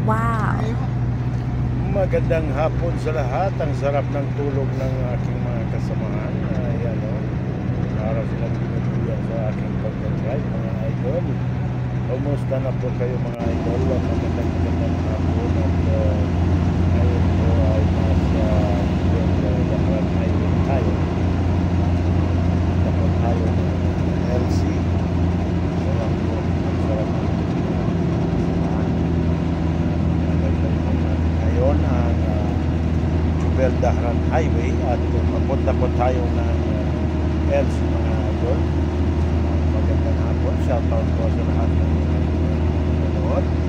Wow! Magandang hapon sa lahat. Ang sarap ng tulog ng aking mga kasamahan. Ayan o. Para silang binubuyan sa aking pagdadrive, mga idol. Kumusta na po kayo mga idol? Magandang hapon. At ngayon po ay nasa Dahran Highway tayo. Dapat tayo ng LC. Sarap po. Ang sarap ng ngayon ang Jubel Dahran Highway at papunta po tayo ng LC mga idol. Magandang hapon, shoutout po sa lahat ng nanonood.